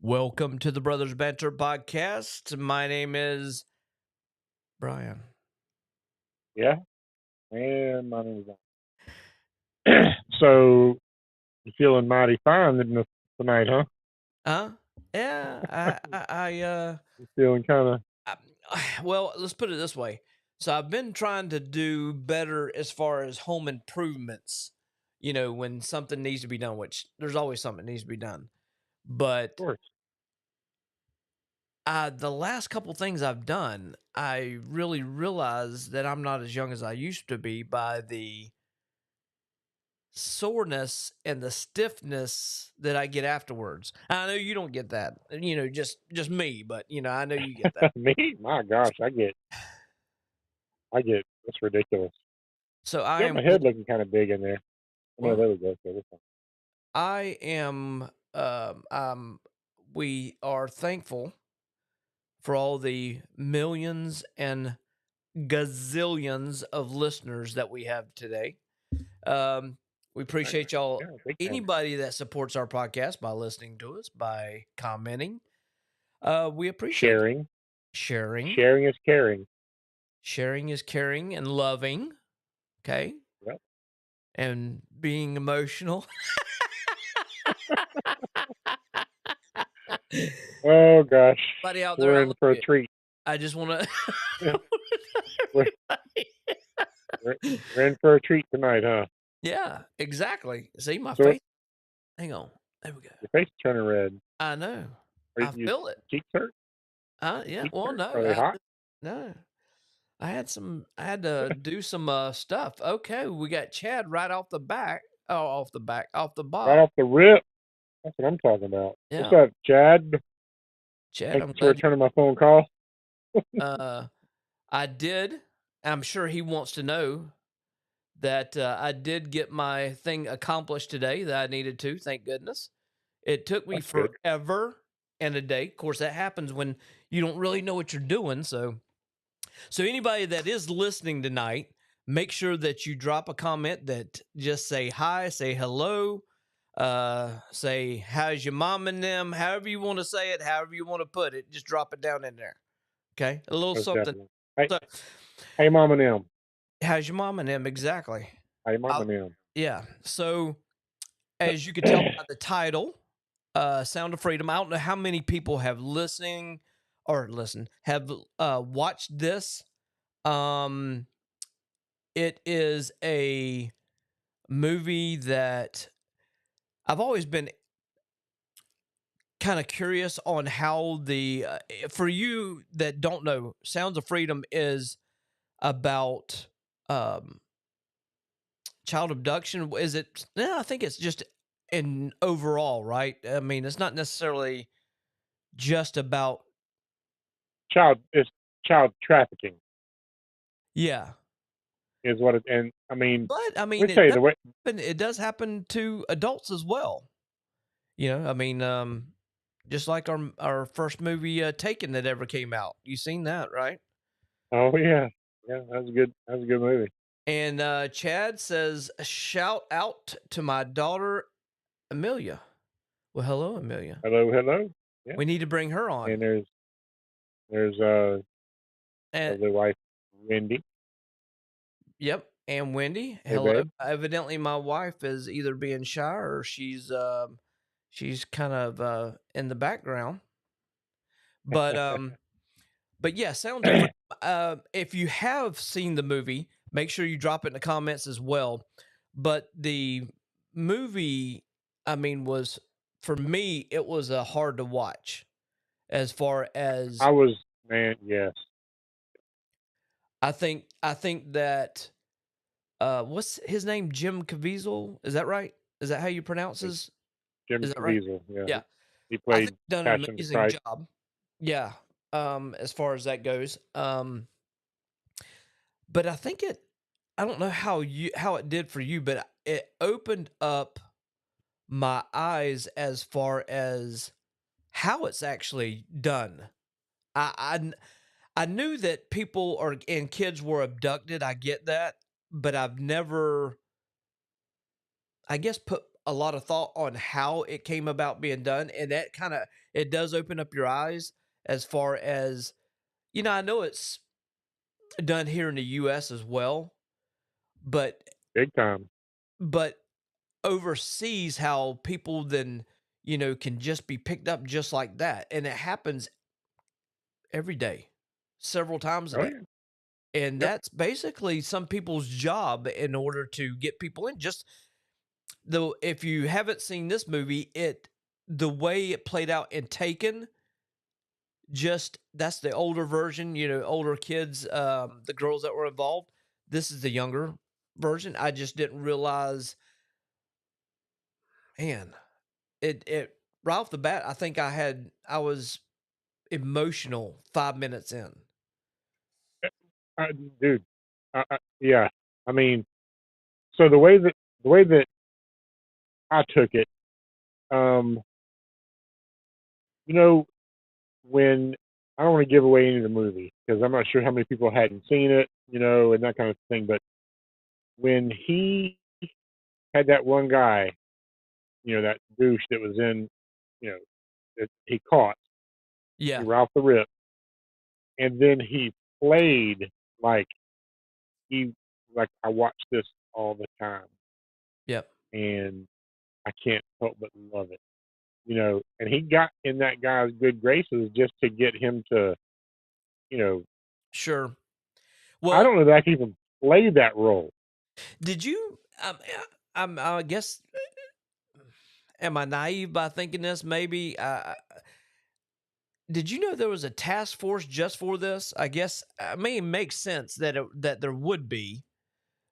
Welcome to the Brothers Banter podcast. My name is Brian. Yeah, and my name is Al. So you're feeling mighty fine tonight, huh? Huh? Yeah, You're feeling kind of I well, let's put it this way. So I've been trying to do better as far as home improvements. When something needs to be done, which there's always something that needs to be done. But course. the last couple things I've done, I really realized that I'm not as young as I used to be by the soreness and the stiffness that I get afterwards. I know you don't get that, just me, but I know you get that. Me, my gosh, I get. That's ridiculous. So You I got am, my head looking kind of big in there. No, well, there we go. Okay, that's fine. I am, we are thankful for all the millions and gazillions of listeners that we have today. We appreciate y'all, Yeah, big time. anybody that supports our podcast by listening to us, by commenting. We appreciate Sharing, sharing. sharing is caring. Sharing is caring and loving, okay? Yep. And being emotional. Oh gosh, Buddy out there, we're I in love for a you. treat. I just want Yeah, to. we're, we're we're in for a treat tonight, huh? Yeah, exactly. See my So face? Hang on. There we go. your face is turning red. I know. Are I you feel it. cheeks hurt? Yeah. Cheeks Well, hurt? no. Are they hot? No. I had to do some stuff. Okay, we got Chad right off the back. Oh, off the Right box. off the rip. That's what I'm talking about. What's Yeah. up, Chad? Chad, Thanks I'm for glad returning my phone call. I did. I'm sure he wants to know that I did get my thing accomplished today that I needed to. Thank goodness. It took me That's good. forever and a day. Of course, that happens when you don't really know what you're doing. So anybody that is listening tonight, make sure that you drop a comment that just say hi, say hello, say how's your mom and them, however you want to say it, however you want to put it, just drop it down in there. Okay, a little Most something. definitely. Hey, So, hey, Mom and them. how's your mom and them? Exactly. Hey, Mom I'll, and them. yeah. So as you could tell by the title, Sound of Freedom. I don't know how many people have have watched this. Um, it is a movie that I've always been kind of curious on how for you that don't know, Sounds of Freedom is about um child abduction. Is it? No, I think it's just in overall, right? I mean, it's not necessarily just about. It's child trafficking Yeah, is what it. And I mean, but I let mean, me tell you the way. it does happen to adults as well. I mean, just like our first movie, Taken, that ever came out. You seen that, right? Oh yeah, yeah. That was a good. That was a good movie. And Chad says, "Shout out to my daughter Amelia." Well, hello, Amelia. Hello, hello. Yeah. We need to bring her on. And there's And the wife Wendy. yep, and Wendy, Hey, hello. babe. Evidently, my wife is either being shy or she's kind of in the background. But but yeah, Sounds of Freedom. If you have seen the movie, make sure you drop it in the comments as well. But the movie, I mean, was for me, it was hard to watch. As far as I was man. Yes. I think that what's his name? Jim Caviezel. Is that right? Is that how you pronounce It's his? Jim Is that right? Caviezel. Yeah. Yeah, He I think played done an Passion of the amazing Christ. job. Yeah, as far as that goes. But I think I don't know how it did for you, but it opened up my eyes as far as how it's actually done. I I, kn- I knew that people and kids were abducted. I get that, but I've never, I guess, put a lot of thought on how it came about being done, and that kind of it does open up your eyes as far as I know it's done here in the U.S. as well, but Big time. but overseas, how people then can just be picked up just like that, and it happens every day, several times a Oh day. yeah. And Yep. that's basically some people's job in order to get people in. Just though, if you haven't seen this movie, the way it played out in Taken, just that's the older version, older kids, the girls that were involved. This is the younger version. I just didn't realize, man, it right off the bat, I think I was emotional 5 minutes in. Uh, Dude. Yeah. I mean, so the way that I took it, um, you know, when I don't want to give away any of the movie because I'm not sure how many people hadn't seen it, and that kind of thing. But when he had that one guy, that douche that was in, you know, that he caught, he Yeah. Ralph the Rip, and then he played like he like I watch this all the time, Yep. and I can't help but love it, And he got in that guy's good graces just to get him to, you know, Sure. I Well, don't know that I can even play that role. did you? I guess. Am I naive by thinking this? Maybe. Did you know there was a task force just for this? I guess. I mean, it makes sense that there would be.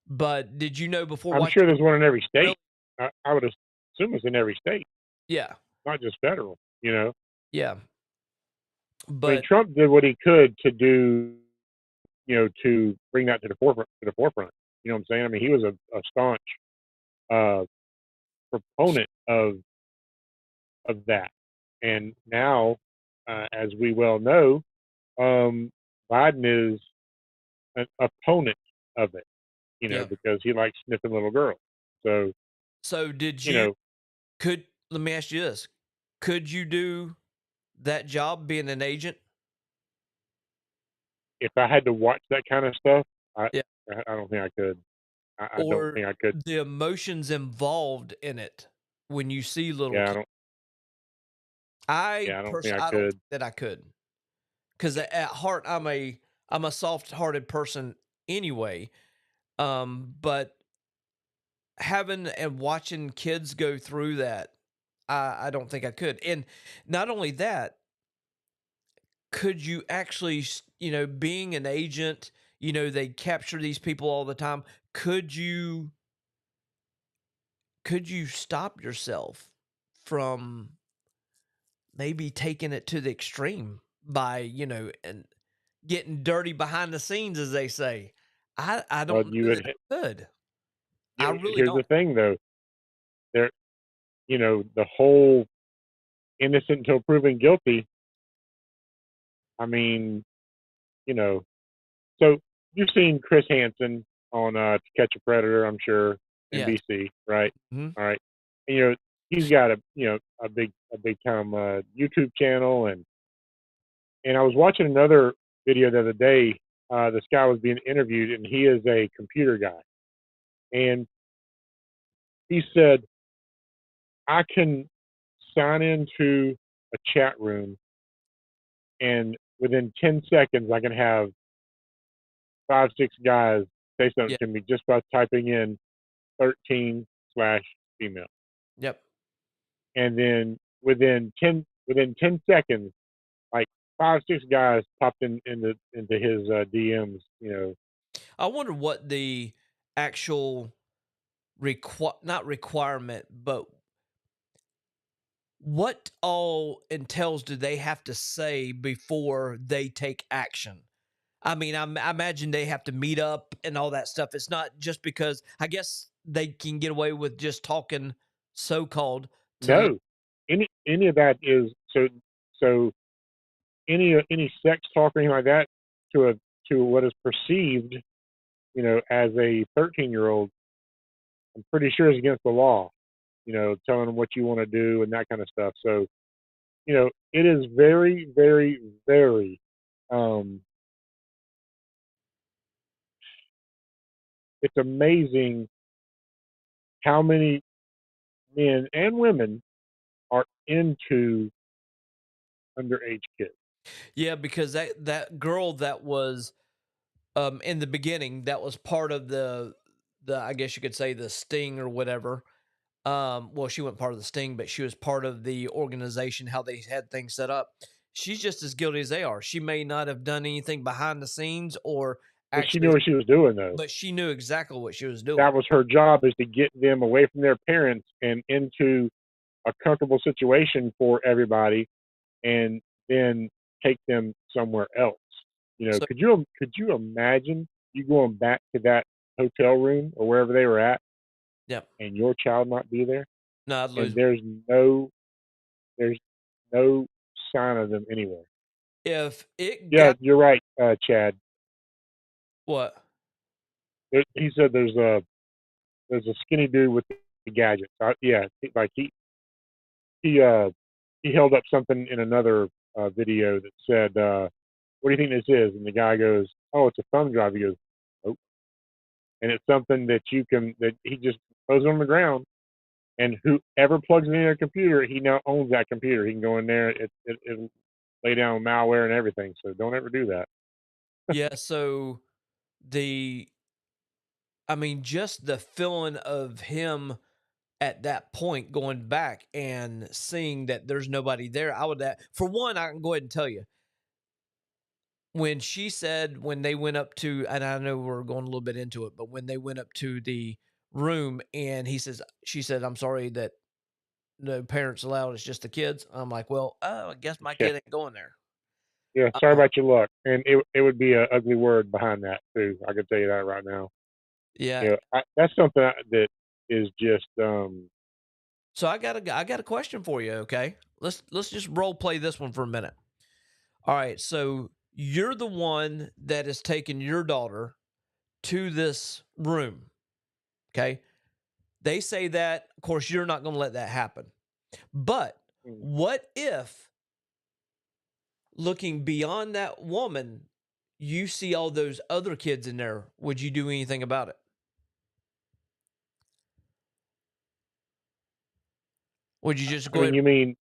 But did you know before I'm watching sure the there's one in every really? state. I would assume it's in every state, Yeah. not just federal. Yeah. I mean, But Trump did what he could to do, to bring that to the forefront. You know what I'm saying? I mean, he was a staunch uh, proponent of that, and now, as we well know, um, Biden is an opponent of it. yeah. Because he likes sniffing little girls. So, So did you you? know, Could Let me ask you this: could you do that job being an agent? if I had to watch that kind of stuff, I Yeah. I don't think I could. I don't Or think I could. the emotions involved in it when you see little Yeah, I kids? don't. Yeah, I don't think I I don't think could. that I could, because at heart I'm a soft-hearted person anyway. But having and watching kids go through that, I don't think I could. And not only that, could you actually, being an agent, they capture these people all the time. Could you stop yourself from maybe taking it to the extreme by, and getting dirty behind the scenes, as they say? I don't But know you that would. I could. I really Here's don't. the thing, though. There, the whole innocent until proven guilty. I mean, you know. So you've seen Chris Hansen on To Catch a Predator, I'm sure, Yes. NBC, right? Mhm. All right. And, he's got a big time YouTube channel, and I was watching another video the other day. This guy was being interviewed, and he is a computer guy, and he said, "I can sign into a chat room, and within 10 seconds, I can have 5, 6 guys say something Yeah. to me just by typing in 13/female, Yep. and then within 10 seconds, like 5, 6 guys popped into his DMs. I wonder what the actual not requirement, but what all entails do they have to say before they take action? I mean, I imagine they have to meet up and all that stuff. It's not just because I guess they can get away with just talking so called to. No, any of that is so any sex talk or anything like that to a to what is perceived, as a 13-year-old, I'm pretty sure is against the law. telling them what you want to do and that kind of stuff. So, it is very, very, very, um, it's amazing how many men and women are into underage kids. Yeah, because that girl that was in the beginning, that was part of the I guess you could say the sting or whatever. Well, she wasn't part of the sting, but she was part of the organization, how they had things set up. She's just as guilty as they are. She may not have done anything behind the scenes or But she knew actually, what she was doing, though. but she knew exactly what she was doing. That was her job, is to get them away from their parents and into a comfortable situation for everybody, and then take them somewhere else. So Could you imagine you going back to that hotel room or wherever they were at, yeah, and your child not be there, no, I'd and lose there's no sign of them anywhere? if it Yeah, got you're right, Chad. what. He said there's a skinny dude with the gadgets. Yeah, like he uh he held up something in another video that said, "What do you think this is?" And the guy goes, "Oh, it's a thumb drive." He goes, "Nope." And it's something that he just throws on the ground, and whoever plugs it in their computer, he now owns that computer. He can go in there, it'll lay down malware and everything. So don't ever do that. Yeah, so the I mean, just the feeling of him at that point going back and seeing that there's nobody there, I would for one, I can go ahead and tell you, when she said when they went up to, and I know we're going a little bit into it, but when they went up to the room and she said, "I'm sorry that no parents allowed, it's just the kids." I'm like, "Well, oh, I guess my Yeah, kid ain't going there." yeah. Sorry Uh, about your luck, and it would be an ugly word behind that too. I can tell you that right now. yeah. That's something that is just So I got a question for you. Okay, let's just role play this one for a minute. All right, so you're the one that has taken your daughter to this room. Okay, they say that, of course, you're not going to let that happen. But what if, looking beyond that woman, you see all those other kids in there? Would you do anything about it? Would you just I go mean, ahead? you mean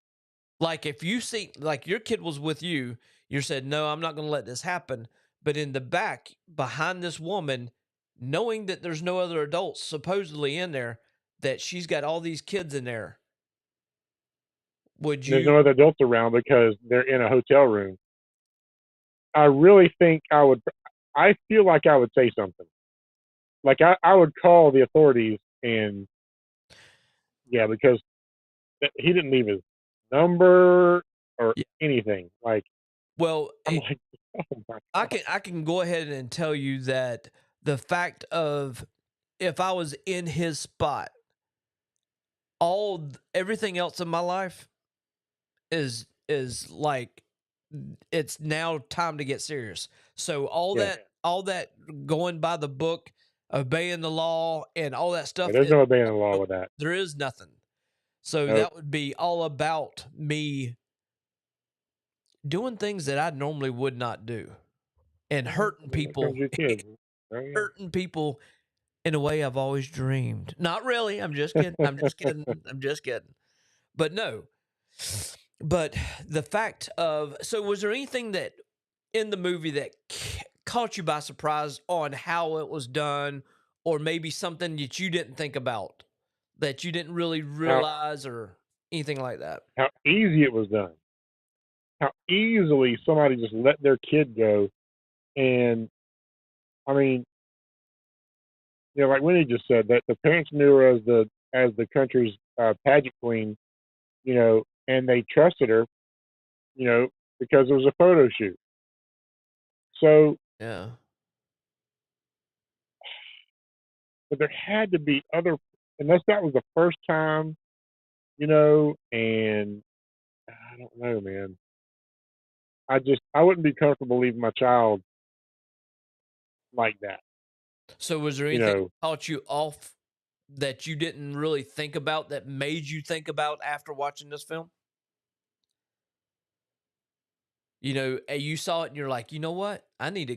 Like if you see, like your kid was with you, you said, "No, I'm not going to let this happen." But in the back, behind this woman, knowing that there's no other adults supposedly in there, that she's got all these kids in there, would there's you? no other adults around because they're in a hotel room? I really think I would. I feel like I would say something. Like I would call the authorities, and yeah, because he didn't leave his number or Yeah. anything. Like Well, I'm like, oh my god. I can go ahead and tell you that the fact of, if I was in his spot, everything else in my life is like, it's now time to get serious. So Yeah, all that going by the book, obeying the law and all that yeah. stuff, There's no obeying the law nope, with that. there is nothing. So Nope. that would be all about me doing things that I normally would not do and Mhm. And when it comes to your kids, oh yeah. hurting people in a way I've always dreamed. Not really. I'm just kidding. I'm just kidding. I'm just kidding. But no. But the fact of, so was there anything that in the movie that caught you by surprise on how it was done, or maybe something that you didn't think about, that you didn't really how realize, or anything like that? how easy it was done. How easily somebody just let their kid go, and I mean, like Winnie just said, that the parents knew her as the country's pageant queen, and they trusted her, because it was a photo shoot. So, Yeah. but there had to be other, unless that was the first time, and I don't know, man. I wouldn't be comfortable leaving my child like that, So was there you anything know. that caught you off? that you didn't really think about that made you think about after watching this film? You know, and you saw it and you're like, "You know what? I need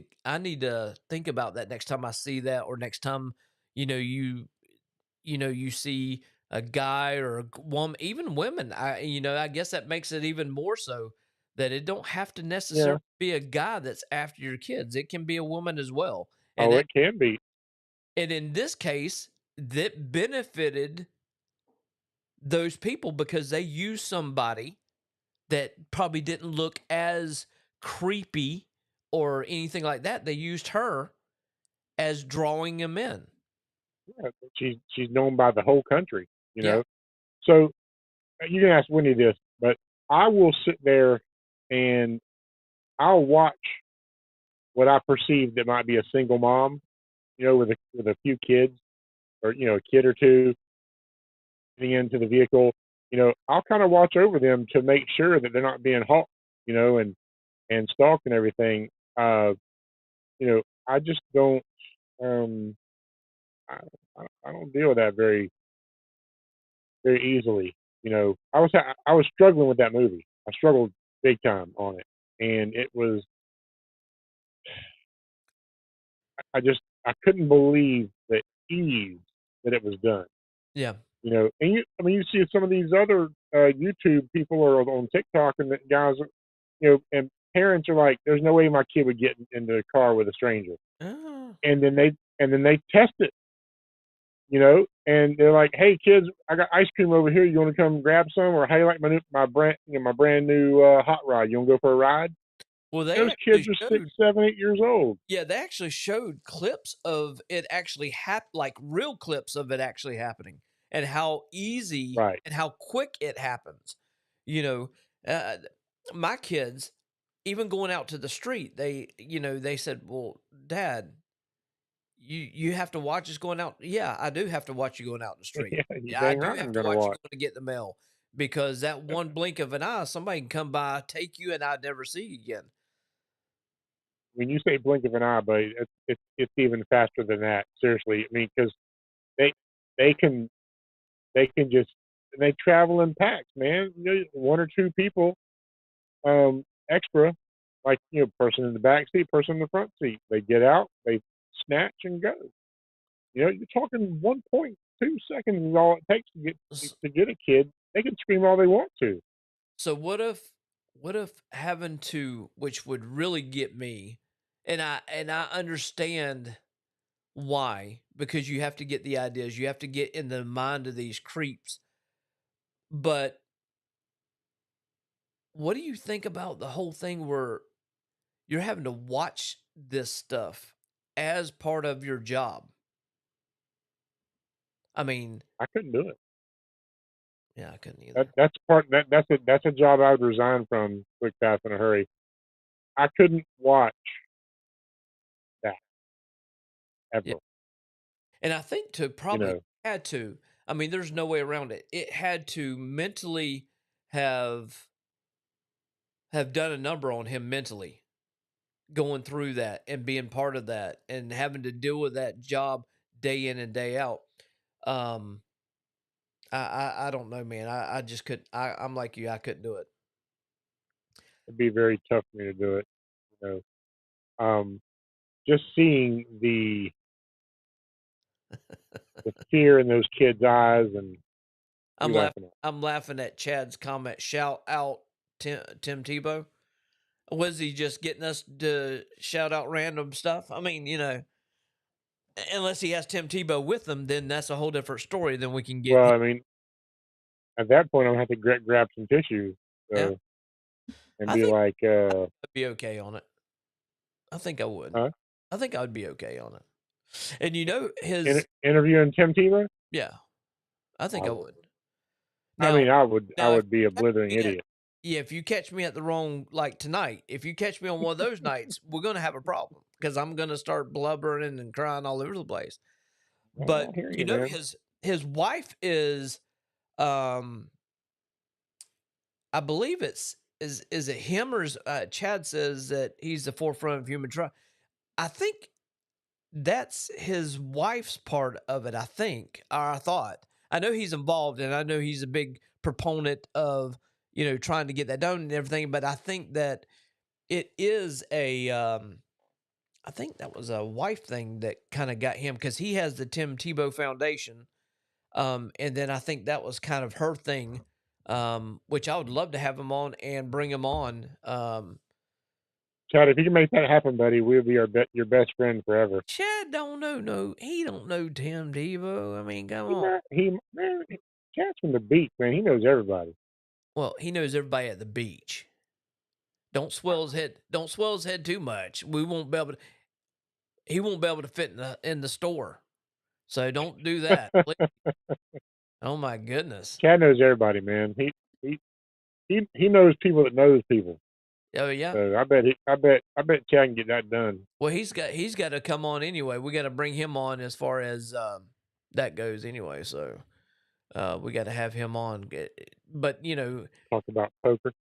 to think about that next time I see that or next time, you know, you see a guy or a woman, even women. I guess that makes it even more so that it don't have to Yeah. necessarily be a guy that's after your kids. It can be a woman as well. And Oh, it can be. in this case, that benefited those people because they used somebody that probably didn't look as creepy or anything like that. They used her as drawing them in. Yeah, she's known by the whole country. You Yeah. know. So you can ask Wendy this, but I will sit there and I'll watch what I perceive that might be a single mom, with a few kids or a kid or two getting into the vehicle. I'll kind of watch over them to make sure that they're not being hawked, and stalked and everything. Uh, I just don't. Um, I, I don't deal with that very easily. I was struggling with that movie. I struggled big time on it, and it was I couldn't believe the ease that it was done. Yeah. And you see some of these other YouTube people or on TikTok, and the guys, and parents are like, "There's no way my kid would get into the car with a stranger," Ah. and then they test it, and they're like, "Hey kids, I got ice cream over here. You want to come grab some?" Or, "Hey, like my brand new hot rod. You want to go for a ride?" Well, they Those kids actually are six, showed 7, 8 years old. yeah, they actually showed clips of it actually like real clips of it actually happening and how easy Right. and how quick it happens. You know, uh, my kids, even going out to the street, they said, "Well, Dad, you have to watch us going out." Yeah, I do have to watch you going out in the street. Yeah, you Yeah, I dang do right have I'm to gonna watch you watch. going to get the mail because that one blink of an eye, somebody can come by, take you, and I'd never see you again. When you say blink of an eye, but it's even faster than that. Seriously, I mean, because they they can they can just they travel in packs, man. One or two people extra, like person in the back seat, person in the front seat. They get out, they snatch and go. You're talking 1.2 seconds is all it takes to get a kid. They can scream all they want to. So what if having to, which would really get me, and I understand why, because you have to get the ideas, you have to get in the mind of these creeps. But what do you think about the whole thing where you're having to watch this stuff as part of your job? I mean, I couldn't do it. yeah, I couldn't That either. that's part that that's a job I would resign from quick, fast, in a hurry. I couldn't watch that Yeah. ever. And I think to You probably know, had to, I mean, there's no way around it. It had to mentally have done a number on him mentally going through that and being part of that and having to deal with that job day in and day out. Um, I don't know, man. I just couldn't. I'm like you. I couldn't do it. it'd be very tough for me to do it. You just seeing the fear in those kids' eyes, and I'm you laughing. laughing at. I'm laughing at Chad's comment. Shout out Tim Tebow. Was he just getting us to shout out random stuff? I mean, unless he has Tim Tebow with him, then that's a whole different story. Then we can get Well, I mean, at that point, I'm gonna have to grab some tissues, yeah. so and I be think like, I'd be okay on it. I think I would. huh? I think I would be okay on it. And his Interviewing Tim Tebow? yeah, I think I I would. would. I Now mean, I now if would be a you catch blithering me at idiot. yeah, if you catch me at the wrong like tonight, if you catch me on one of those nights, we're gonna have a problem because I'm gonna start blubbering and crying all over the place. Well, But I hear you, man. his wife is um I believe is it him or Chad says that he's the forefront of human trial. I think that's his wife's part of it, I think, or I thought. I know he's involved, and I know he's a big proponent of, trying to get that done and everything, but I think that it is I think that was a wife thing that kinda got him because he has the Tim Tebow Foundation, and then I think that was kind of her thing, which I would love to have him on and bring him on, Chad, if you can make that happen, buddy, we'll be your best friend forever. Chad don't know no he don't know Tim Tebow, I mean, come He on. might, he man, Chad's from the beach, man. He knows everybody. Well, he knows everybody at the beach. Don't swell his head too much. He won't be able to fit in the store. So don't do that, please. Oh my goodness. Chad knows everybody, man. He he knows people that knows people. Oh yeah. So I bet Chad can get that done. Well, he's got to come on anyway. We got to bring him on as far as that goes anyway. So we got to have him on. But Talk about poker.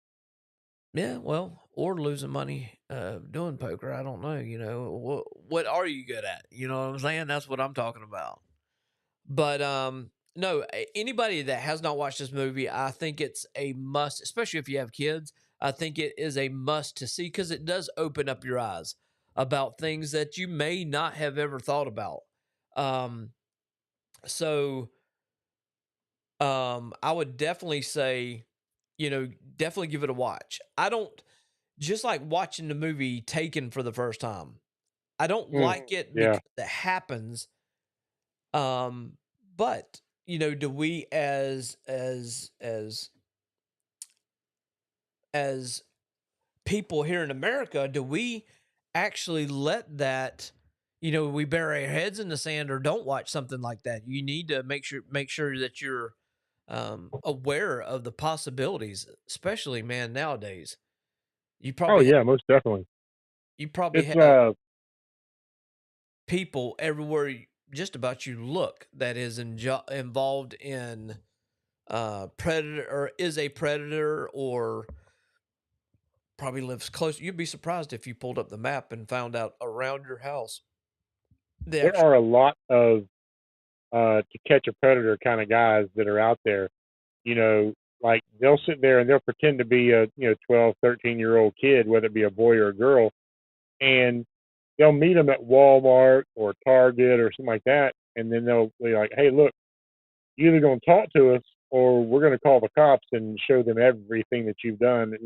yeah, well, or losing money doing poker. I don't know. What are you good at? You know what I'm saying? That's what I'm talking about. But no, anybody that has not watched this movie, I think it's a must, especially if you have kids. I think it is a must to see because it does open up your eyes about things that you may not have ever thought about. Um, so I would definitely say, definitely give it a watch. I don't just like watching the movie Taken for the first time. I don't Mm, like it yeah. because it happens. Um, but do we as people here in America, do we actually let that, we bury our heads in the sand or don't watch something like that? You need to make sure that you're aware of the possibilities, especially man nowadays. You Oh probably have yeah, most definitely. you probably It's have people everywhere just about you look that is involved in predator or is a predator or probably lives close. You'd be surprised if you pulled up the map and found out around your house. They there actually, are a lot of to catch a predator kind of guys that are out there. You know, like they'll sit there and they'll pretend to be a 12, 13-year old kid, whether it be a boy or a girl, and they'll meet them at Walmart or Target or something like that, and then they'll be like, "Hey, look, you're either going to talk to us or we're going to call the cops and show them everything that you've done."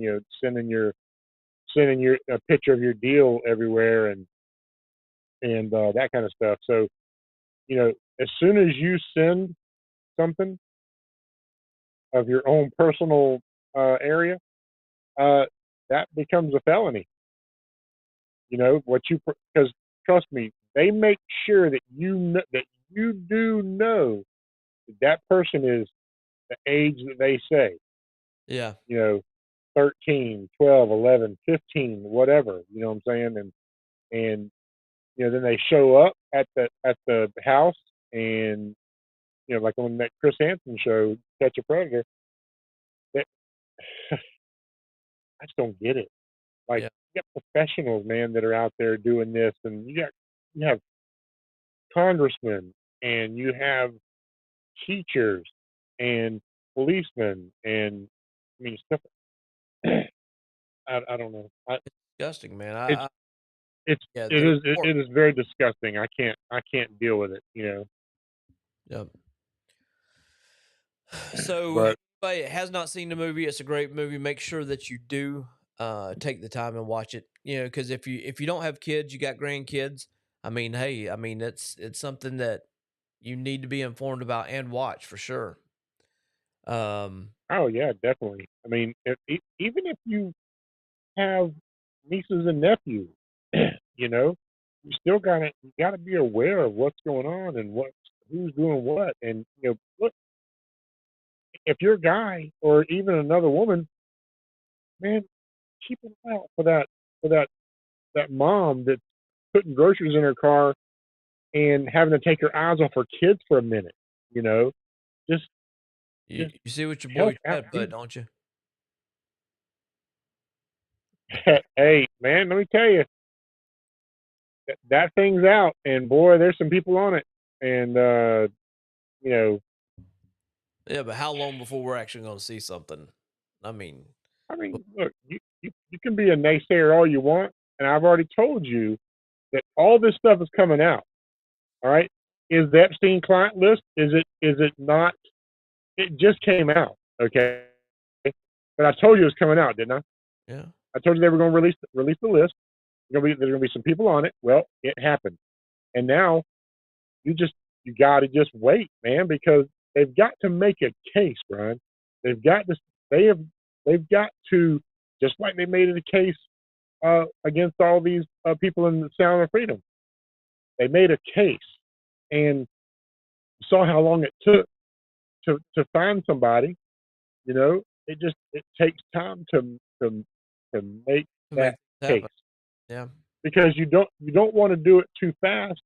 Sending your a picture of your deal everywhere and that kind of stuff. So as soon as you send something of your own personal area, uh, that becomes a felony. What you because trust me, they make sure that that you do know that that person is the age that they say. yeah, You know, 13, 12, 11, 15, whatever. You know what I'm saying? And then they show up at the house and like on that Chris Hansen show, Catch a Predator. That, I just don't get it. Like yeah, you got professionals, man, that are out there doing this, and you have congressmen and you have teachers and policemen and I mean stuff. I don't know. disgusting, man. It's it's Yeah, it they're is it, it is very disgusting. I can't deal with it. Yep. So, But anybody that has not seen the movie, it's a great movie. Make sure that you do take the time and watch it. Because if you don't have kids, you got grandkids. I mean, hey, I mean it's something that you need to be informed about and watch for sure. Um, oh yeah, definitely. I mean, even if you have nieces and nephews, you know, you gotta be aware of what's going on and who's doing what. And look, if you're a guy or even another woman, man, keep an eye out for that mom that's putting groceries in her car and having to take her eyes off her kids for a minute. You know, just you, just you see what your help boy out. Chad put, don't you? Hey, man, let me tell you, that thing's out, and boy, there's some people on it, and you know, Yeah, but how long before we're actually going to see something? I mean, I mean, look, you can be a naysayer all you want, and I've already told you that all this stuff is coming out. All right, is the Epstein client list? Is it not? It just came out. Okay, but I told you it was coming out, didn't I? yeah. I told you they were going to release the list. There's going to be some people on it. Well, it happened, and now you just you got to just wait, man, because they've got to make a case, Brian. They've got to they have they've got to, just like they made it a case against all these people in the Sound of Freedom. They made a case, and you saw how long it took to find somebody. You know, it takes time to make To that make this case, happen. Yeah. because you don't want to do it too fast,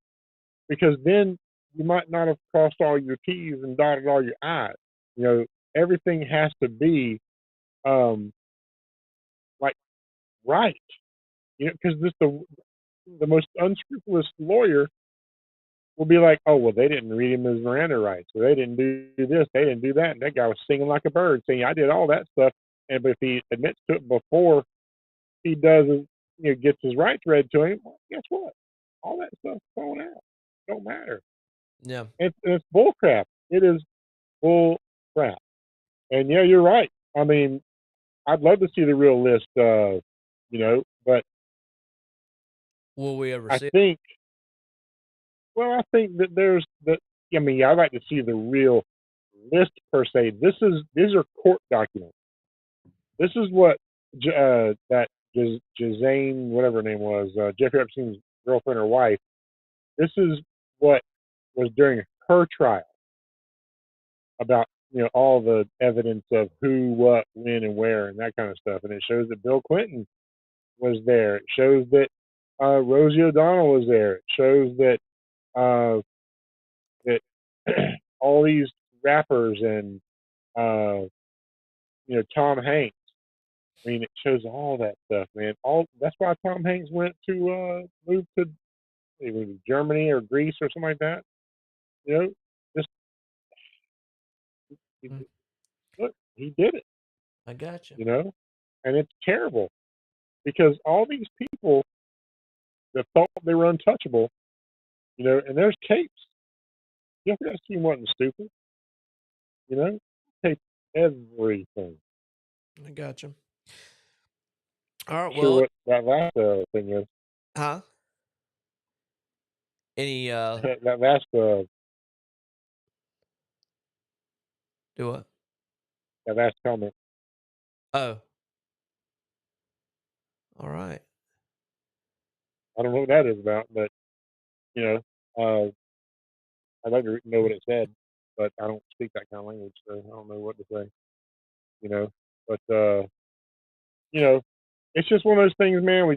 because then you might not have crossed all your T's and dotted all your I's. You know, everything has to be um, like right. You know, because this the most unscrupulous lawyer will be like, oh well, they didn't read him his Miranda rights, or they didn't do this, they didn't do that, and that guy was singing like a bird, saying I did all that stuff. And but if he admits to it before he does, gets his rights read to him, well, guess what? All that stuff's thrown out. Don't matter. Yeah. It's bull crap. It is bull crap. And yeah, you're right. I mean, I'd love to see the real list, but Will we ever I see it? think, I think that there's that. I mean, yeah, I'd like to see the real list per se. These are court documents. This is what that Jazane, whatever her name was, Jeffrey Epstein's girlfriend or wife. This is what was during her trial about, all the evidence of who, what, when, and where, and that kind of stuff. And it shows that Bill Clinton was there. It shows that Rosie O'Donnell was there. It shows that uh, that all these rappers and Tom Hanks. I mean, it shows all that stuff, man. That's why Tom Hanks went to move to Germany or Greece or something like that. You know, just Mm, look, he did it. I got you. And it's terrible, because all these people that thought they were untouchable, and there's tapes. Jeffrey Epstein wasn't stupid, tape everything. I got you. All right. Sure, Well, what that last thing is. huh? Any That last do what? that last comment. Oh, all right. I don't know what that is about, but you know, uh, I'd like to know what it said, but I don't speak that kind of language, so I don't know what to say. You know, but you know, it's just one of those things, man. We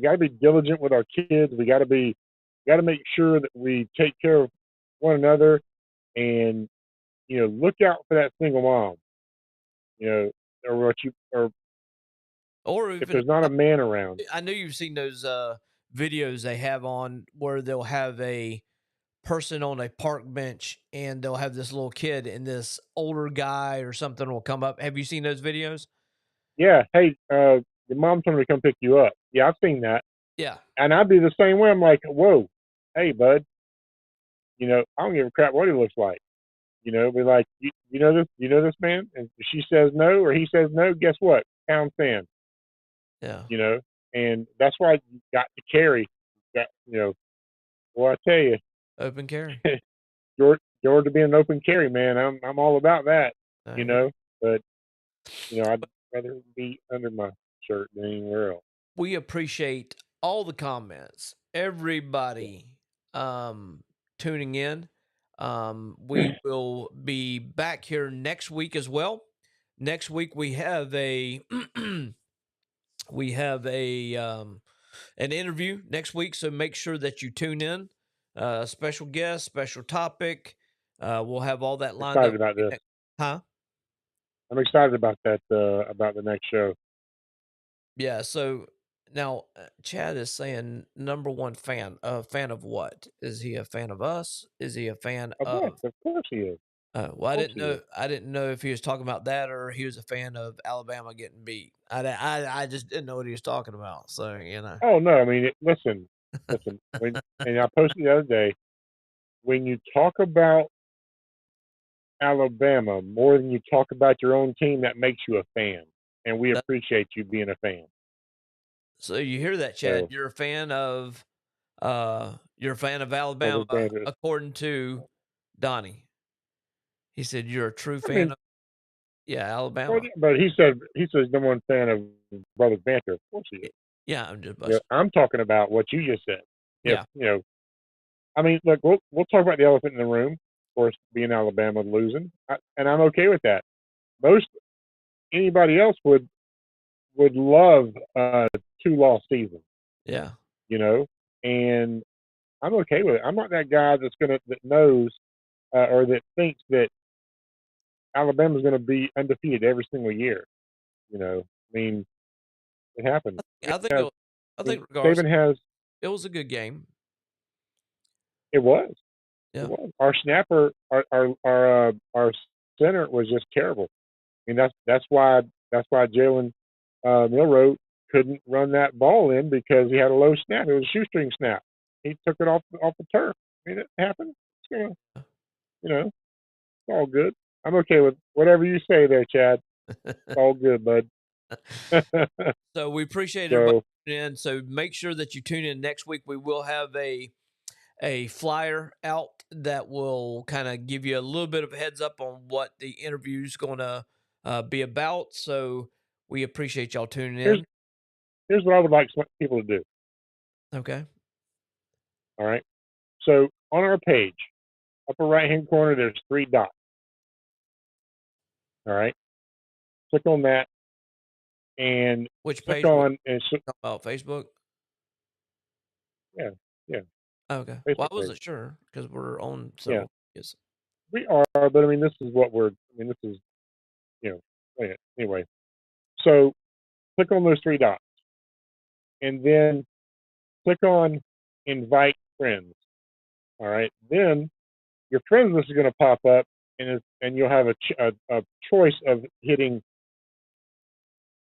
gotta be diligent with our kids. We gotta make sure that we take care of one another, and look out for that single mom. You know, or Or if even there's not a man around. I know you've seen those videos they have on where they'll have a person on a park bench and they'll have this little kid and this older guy or something will come up. Have you seen those videos? Yeah, hey, your mom told me to come pick you up. Yeah, I've seen that, Yeah. and I'd be the same way. I'm like, whoa, hey, bud, I don't give a crap what he looks like. Be like, you know this man, and if she says no or he says no, guess what? Pound sand. Yeah. And that's why you got to carry. Got, well, I tell you, Open carry. George to be an open carry, man. I'm all about that. I got- But I'd rather be under my shirt than anywhere else. We appreciate all the comments, everybody tuning in. We will be back here next week as well. Next week we have a we have a an interview next week, so make sure that you tune in. Special guest, special topic. We'll have all that lined Excited up. about this. Huh? I'm excited about that. About the next show. Yeah. So Now, Chad is saying number one fan. A fan of what? Is he a fan of us? Is he a fan Of what? of? Of course he is. Well, Of course he is. I didn't know if he was talking about that or he was a fan of Alabama getting beat. I just didn't know what he was talking about. So you know. Oh no, I mean, listen. And I posted the other day, when you talk about Alabama more than you talk about your own team, that makes you a fan, and we That, appreciate you being a fan. so you hear that, Chad? So, You're a fan of Alabama, Brother Banter. according to Donnie. He said you're a true I fan mean, of Alabama. but he says number one fan of Brother Banter. Of course he is. Yeah, I'm just Yeah, busting. I'm talking about what you just said. If Yeah, I mean, look, we'll talk about the elephant in the room. Of course, being Alabama losing, and I'm okay with that. Most anybody else would love a 2-loss season, yeah, you know, and I'm okay with it. I'm not that guy that knows or that thinks that Alabama's going to be undefeated every single year. I mean, it happens. I think Has, I I mean, think regardless, Saban has. it was a good game. It was. It Yeah, was. Our snapper, our center was just terrible. I mean, that's why Jalen Milroe couldn't run that ball in because he had a low snap. It was a shoestring snap. He took it off the turf. I mean, it happens. It's all good. I'm okay with whatever you say there, Chad. It's all good, bud. so we appreciate everybody So tuning in. So make sure that you tune in next week. We will have a flyer out that will kind of give you a little bit of a heads up on what the interview is going to be about. So we appreciate y'all tuning here's in. here's what I would like some people to do. Okay. All right. So on our page, upper right hand corner, there's 3 dots. All right. Click on that and Which click page? on and About Facebook? yeah, yeah, Okay. Well, Facebook I page. wasn't sure because we're on Yeah, several pages. we are, but I mean, this is what we're. I mean, this is anyway. So click on those 3 dots, and then click on invite friends. All right. Then your friends list is going to pop up, and you'll have a choice of hitting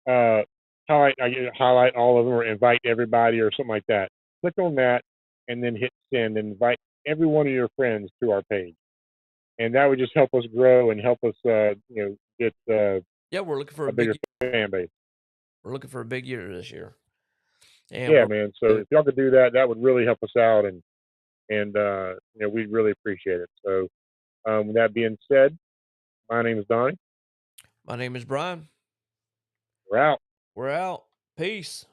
uh, highlight all of them or invite everybody or something like that. Click on that and then hit send and invite every one of your friends to our page. And that would just help us grow and help us, get Yeah, we're looking for a a big bigger year. fan base. We're looking for a big year this year. And Yeah, man. So if y'all could do that, that would really help us out, and we'd really appreciate it. So, with that being said, my name is Donnie. my name is Brian. We're out. We're out. Peace.